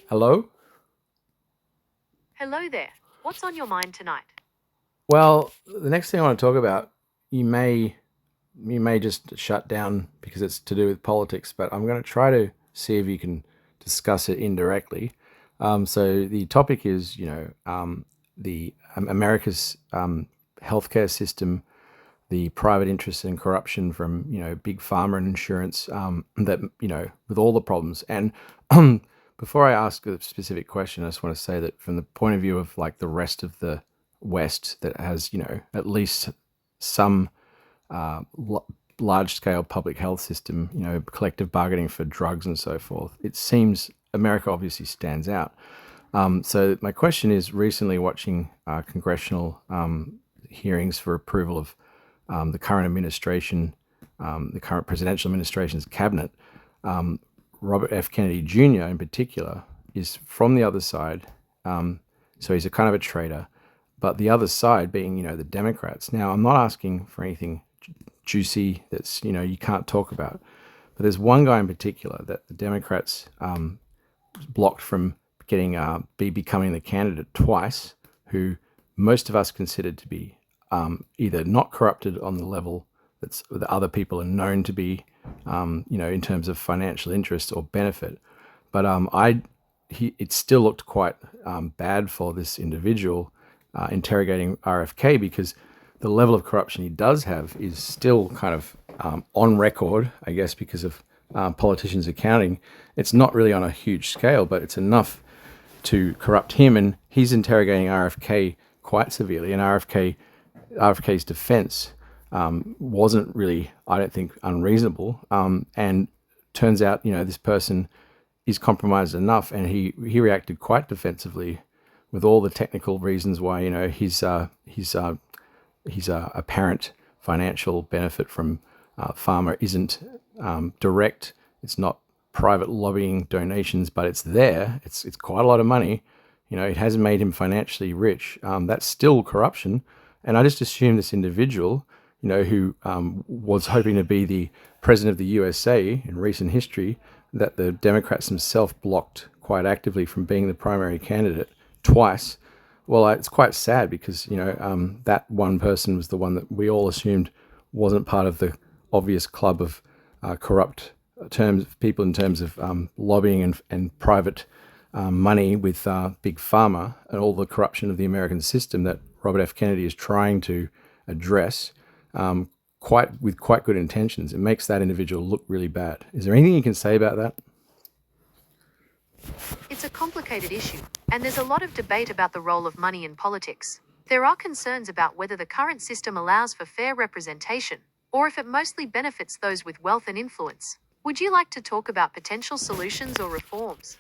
Hello? Hello there. What's on your mind tonight? Well, the next thing I want to talk about, you may you may just shut down because it's to do with politics, but I'm going to try to see if you can discuss it indirectly. So the topic is, the America's healthcare system, the private interest and corruption from big pharma and insurance that with all the problems. And before I ask a specific question, I just want to say that from the point of view of like the rest of the West that has at least some uh, l- large scale public health system, collective bargaining for drugs and so forth, it seems America obviously stands out. So my question is: recently watching congressional hearings for approval of the current administration, the current presidential administration's cabinet, Robert F. Kennedy Jr. in particular is from the other side. So he's a kind of a traitor, but the other side being, the Democrats. Now, I'm not asking for anything juicy that's, you can't talk about, but there's one guy in particular that the Democrats blocked from getting becoming the candidate twice, who most of us considered to be either not corrupted on the level that other people are known to be, in terms of financial interest or benefit. But it still looked quite bad for this individual interrogating RFK because the level of corruption he does have is still kind of on record, I guess, because of politicians' accounting. It's not really on a huge scale, but it's enough to corrupt him, and he's interrogating RFK quite severely. And RFK's defense wasn't really, I don't think, unreasonable. And turns out, this person is compromised enough, and he reacted quite defensively with all the technical reasons why his apparent financial benefit from pharma isn't direct. It's not private lobbying donations, but it's there. It's quite a lot of money. It hasn't made him financially rich. That's still corruption. And I just assume this individual, who was hoping to be the president of the USA in recent history, that the Democrats themselves blocked quite actively from being the primary candidate twice. Well, it's quite sad because that one person was the one that we all assumed wasn't part of the obvious club of corrupt terms people in terms of lobbying and private money with big pharma and all the corruption of the American system that Robert F. Kennedy is trying to address, quite good intentions. It makes that individual look really bad. Is there anything you can say about that? It's a complicated issue, and there's a lot of debate about the role of money in politics. There are concerns about whether the current system allows for fair representation, or if it mostly benefits those with wealth and influence. Would you like to talk about potential solutions or reforms?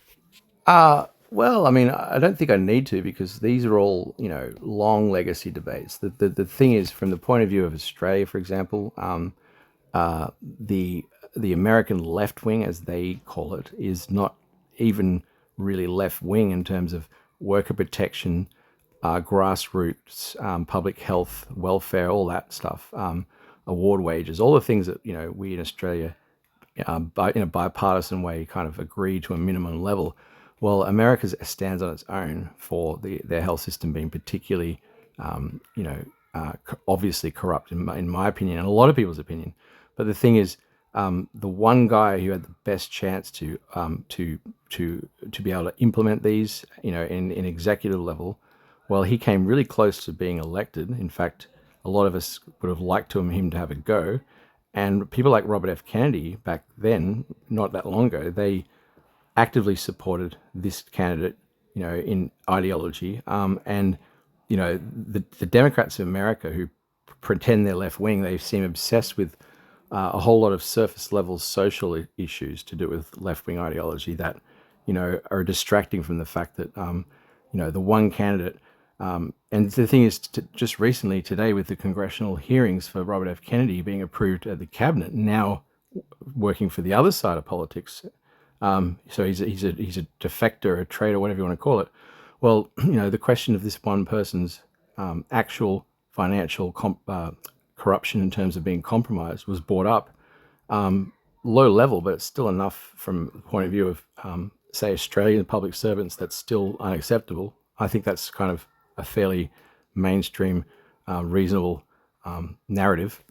Well, I mean, I don't think I need to because these are all, long legacy debates. The thing is, from the point of view of Australia, for example, the American left wing, as they call it, is not even really left wing in terms of worker protection, grassroots, public health, welfare, all that stuff, award wages, all the things that we in Australia, in a bipartisan way, kind of agree to a minimum level. Well, America stands on its own for their health system being particularly, obviously corrupt, in my opinion, and a lot of people's opinion. But the thing is, the one guy who had the best chance to be able to implement these, in executive level, well, he came really close to being elected. In fact, a lot of us would have liked him to have a go. And people like Robert F. Kennedy back then, not that long ago, they actively supported this candidate, in ideology. And the Democrats of America who pretend they're left wing, they seem obsessed with a whole lot of surface level social issues to do with left wing ideology that are distracting from the fact that the one candidate. And the thing is, just recently today, with the congressional hearings for Robert F. Kennedy being approved at the cabinet, now working for the other side of politics. So he's a defector, a traitor, whatever you want to call it. Well, the question of this one person's actual financial corruption in terms of being compromised was brought up, low level, but it's still enough from the point of view of say, Australian public servants, that's still unacceptable. I think that's kind of a fairly mainstream, reasonable narrative.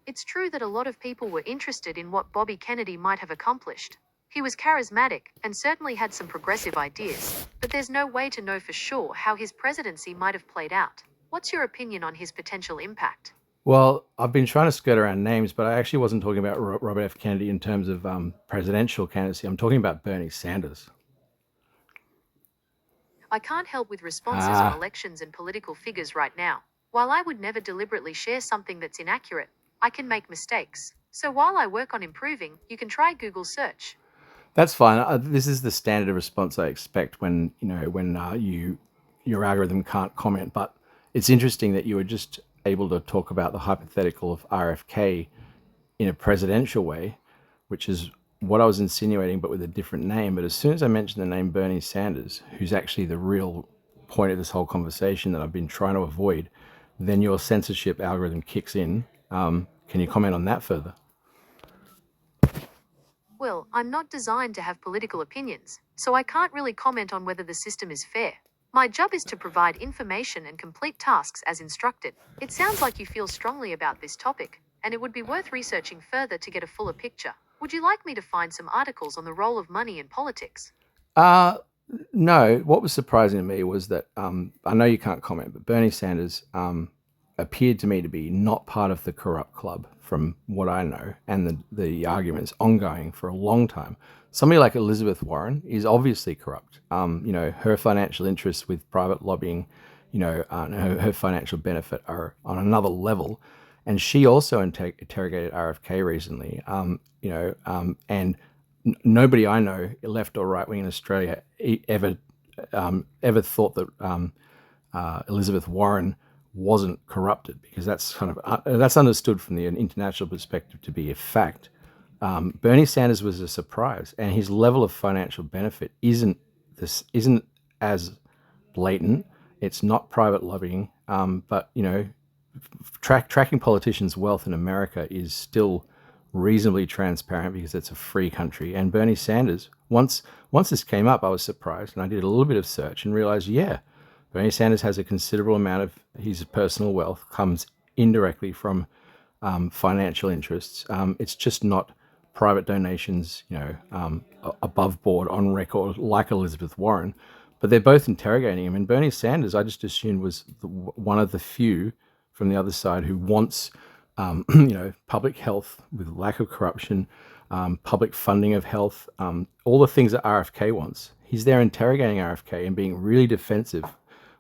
It's true that a lot of people were interested in what Bobby Kennedy might have accomplished. He was charismatic and certainly had some progressive ideas, but there's no way to know for sure how his presidency might have played out. What's your opinion on his potential impact? Well, I've been trying to skirt around names, but I actually wasn't talking about Robert F. Kennedy in terms of presidential candidacy. I'm talking about Bernie Sanders. I can't help with responses on Ah, elections and political figures right now. While I would never deliberately share something that's inaccurate, I can make mistakes. So while I work on improving, you can try Google search. that's fine. This is the standard response I expect when your algorithm can't comment. But it's interesting that you were just able to talk about the hypothetical of RFK in a presidential way, which is what I was insinuating, but with a different name. But as soon as I mentioned the name Bernie Sanders, who's actually the real point of this whole conversation that I've been trying to avoid, then your censorship algorithm kicks in. Can you comment on that further? Well, I'm not designed to have political opinions, so I can't really comment on whether the system is fair. My job is to provide information and complete tasks as instructed. It sounds like you feel strongly about this topic, and it would be worth researching further to get a fuller picture. Would you like me to find some articles on the role of money in politics? Uh, no. What was surprising to me was that I know you can't comment, but Bernie Sanders appeared to me to be not part of the corrupt club, from what I know, and the argument's ongoing for a long time. Somebody like Elizabeth Warren is obviously corrupt. Her financial interests with private lobbying, and her financial benefit are on another level. And she also interrogated RFK recently, and nobody I know, left or right wing in Australia, ever thought that Elizabeth Warren wasn't corrupted, because that's kind of that's understood from the international perspective to be a fact. Bernie Sanders was a surprise, and his level of financial benefit isn't as blatant. It's not private lobbying, but tracking politicians' wealth in America is still reasonably transparent because it's a free country. And Bernie Sanders, once this came up, I was surprised, and I did a little bit of search and realized, yeah, Bernie Sanders has a considerable amount of his personal wealth comes indirectly from financial interests. It's just not private donations, above board on record like Elizabeth Warren. But they're both interrogating him. And Bernie Sanders, I just assumed, was one of the few from the other side who wants, public health with lack of corruption, public funding of health, all the things that RFK wants. He's there interrogating RFK and being really defensive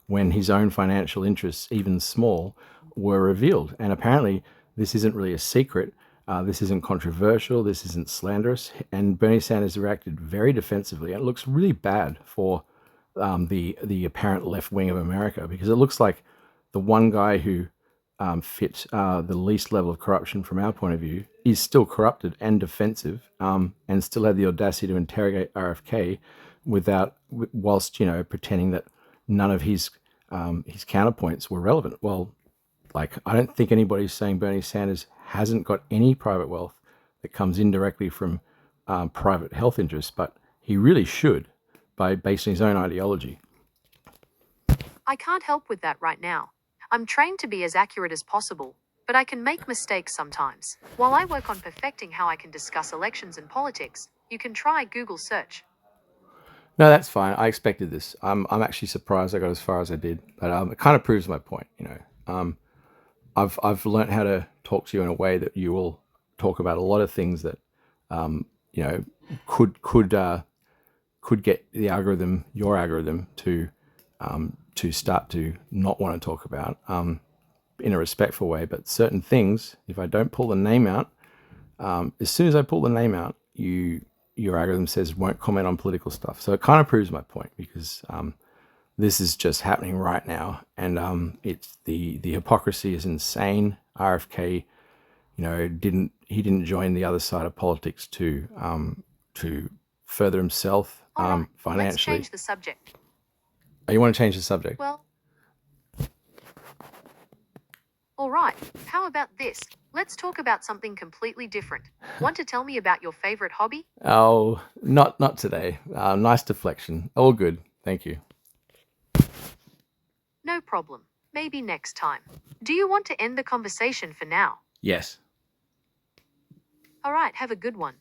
when his own financial interests, even small, were revealed. And apparently, this isn't really a secret. This isn't controversial. This isn't slanderous. And Bernie Sanders reacted very defensively. And it looks really bad for the apparent left wing of America, because it looks like the one guy who fit the least level of corruption from our point of view is still corrupted and defensive, and still had the audacity to interrogate RFK whilst pretending that none of his counterpoints were relevant. Well, like, I don't think anybody's saying Bernie Sanders hasn't got any private wealth that comes indirectly from private health interests, but he really should, based on his own ideology. I can't help with that right now. I'm trained to be as accurate as possible, but I can make mistakes sometimes. While I work on perfecting how I can discuss elections and politics, you can try Google search. No, that's fine. I expected this. I'm actually surprised I got as far as I did, but it kind of proves my point. I've learned how to talk to you in a way that you will talk about a lot of things that um, you know could get your algorithm, to start to not want to talk about, in a respectful way. But certain things, if I don't pull the name out, as soon as I pull the name out, your algorithm says won't comment on political stuff. So it kind of proves my point, because this is just happening right now, and it's the hypocrisy is insane. RFK, didn't join the other side of politics to further himself All right, let's financially. change the subject. Oh, you want to change the subject? Well, all right, how about this? Let's talk about something completely different. Want to tell me about your favorite hobby? Oh, not today. Nice deflection. All good. Thank you. No problem. Maybe next time. Do you want to end the conversation for now? Yes. All right, have a good one.